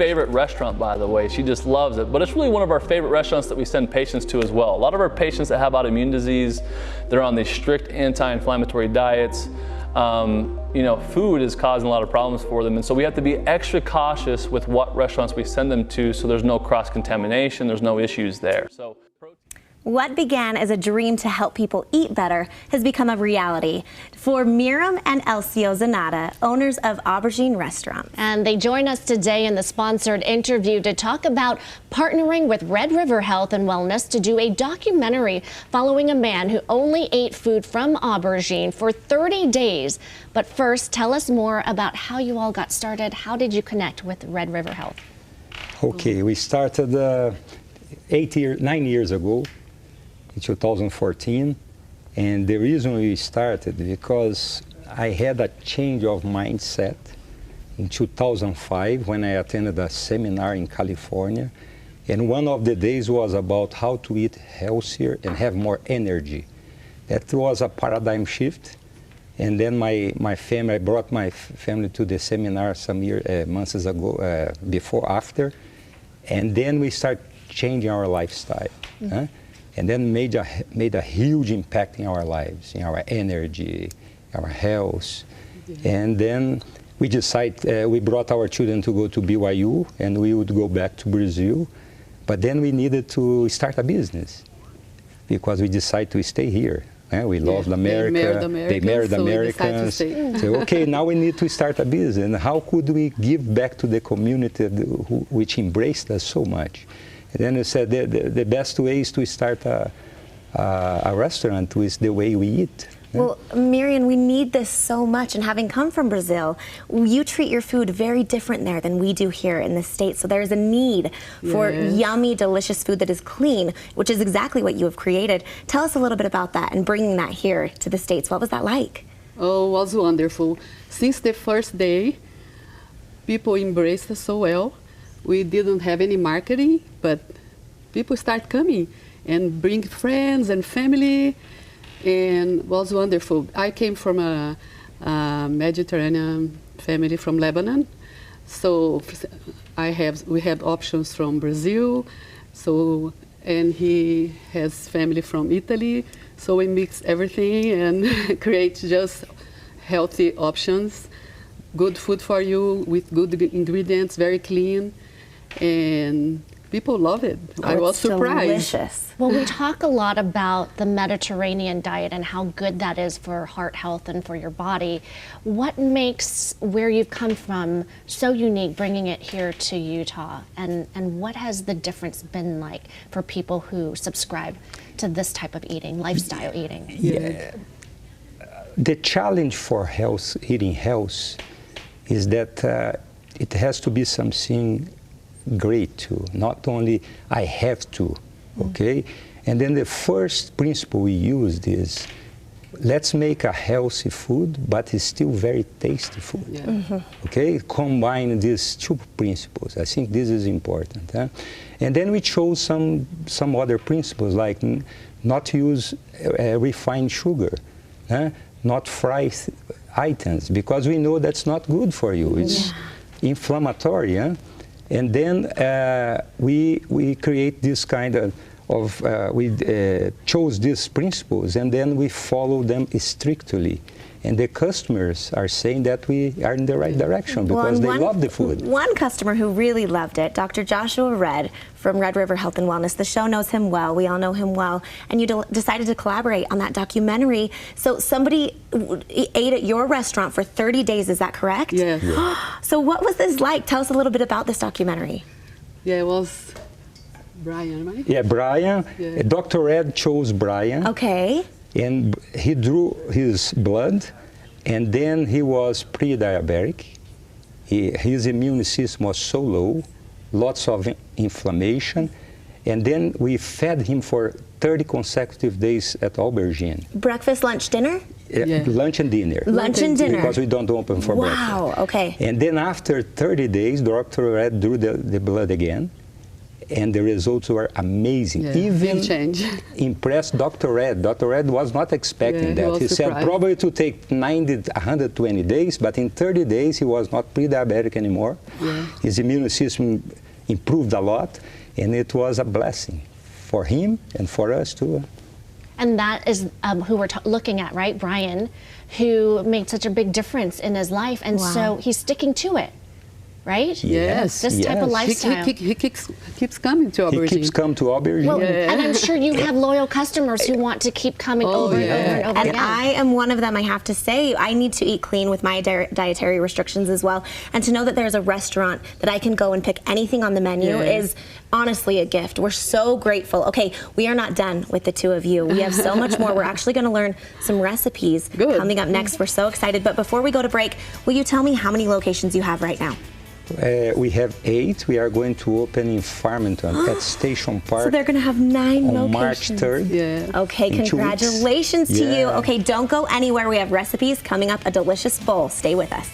favorite restaurant, by the way. She just loves it. But it's really one of our favorite restaurants that we send patients to as well. A lot of our patients that have autoimmune disease, they're on these strict anti-inflammatory diets. You know, food is causing a lot of problems for them, and so we have to be extra cautious with what restaurants we send them to so there's no cross-contamination, there's no issues there. So. What began as a dream to help people eat better has become a reality for Miriam and Elcio Zanata, owners of Aubergine Restaurant. And they join us today in the sponsored interview to talk about partnering with Red River Health and Wellness to do a documentary following a man who only ate food from Aubergine for 30 days. But first, tell us more about how you all got started. How did you connect with Red River Health? Okay, we started 9 years ago. In 2014, and the reason we started because I had a change of mindset in 2005 when I attended a seminar in California, and one of the days was about how to eat healthier and have more energy. That was a paradigm shift, and then I brought my family to the seminar some months ago, after, and then we started changing our lifestyle. Mm-hmm. And then made a huge impact in our lives, in our energy, our health. Yeah. And then we decided, we brought our children to go to BYU, and we would go back to Brazil. But then we needed to start a business because we decided to stay here. We loved America. They married Americans. So, okay, now we need to start a business. And how could we give back to the community which embraced us so much? And then we said the best way is to start a restaurant with the way we eat. Well, Miriam, we need this so much, and having come from Brazil, you treat your food very different there than we do here in the States. So there's a need for yummy, delicious food that is clean, which is exactly what you have created. Tell us a little bit about that and bringing that here to the States. What was that like? Oh, it was wonderful. Since the first day, people embraced us so well. We didn't have any marketing, but people start coming and bring friends and family, and it was wonderful. I came from a Mediterranean family from Lebanon, so we had options from Brazil, and he has family from Italy, so we mix everything and create just healthy options, good food for you with good ingredients, very clean. And people love it. I was surprised. Delicious. Well, we talk a lot about the Mediterranean diet and how good that is for heart health and for your body. What makes where you've come from so unique, bringing it here to Utah? And what has the difference been like for people who subscribe to this type of eating, lifestyle eating? Yeah. The challenge for eating health is that it has to be something great too, not only I have to, okay? And then the first principle we used is, let's make a healthy food, but it's still very tasty food, okay? Combine these two principles. I think this is important. And then we chose some other principles, like not use refined sugar, not fry items, because we know that's not good for you. It's inflammatory, And then we create this kind we chose these principles, and then we follow them strictly. And the customers are saying that we are in the right direction because they love the food. One customer who really loved it, Dr. Joshua Red from Red River Health and Wellness. The show knows him well. We all know him well. And you decided to collaborate on that documentary. So somebody ate at your restaurant for 30 days, is that correct? Yes. So what was this like? Tell us a little bit about this documentary. Yeah, it was Brian, right? Yeah, Brian. Yeah. Dr. Red chose Brian. Okay. And he drew his blood, and then he was pre-diabetic. His immune system was so low, lots of inflammation, and then we fed him for 30 consecutive days at Aubergine. Breakfast, lunch, dinner? Lunch and dinner. Lunch and dinner. Because we don't open for breakfast. Wow, okay. And then after 30 days, Dr. Red drew the blood again, and the results were amazing. Yeah, Even big change. impressed Dr. Red. Dr. Red was not expecting Yeah, that. He said surprised. probably to take 120 days, but in 30 days he was not pre-diabetic anymore. Yeah. His immune system improved a lot, and it was a blessing for him and for us too. And that is who we're looking at, right? Brian, who made such a big difference in his life. And so he's sticking to it, right? Yes. This type of Yes. lifestyle. He keeps coming to He Aubergine. keeps coming to Aubergine. Well, Yeah. and I'm sure you have loyal customers who want to keep coming over and yeah. over and over And again. I am one of them, I have to say. I need to eat clean with my dietary restrictions as well. And to know that there's a restaurant that I can go and pick anything on the menu is honestly a gift. We're so grateful. Okay, we are not done with the two of you. We have so much more. We're actually going to learn some recipes coming up next. We're so excited. But before we go to break, will you tell me how many locations you have right now? We have 8. We are going to open in Farmington at Station Park. So they're going to have 9 on March locations. 3rd. Yeah. Okay, In 2 weeks. congratulations to you. Yeah. Okay, don't go anywhere. We have recipes coming up, a delicious bowl. Stay with us.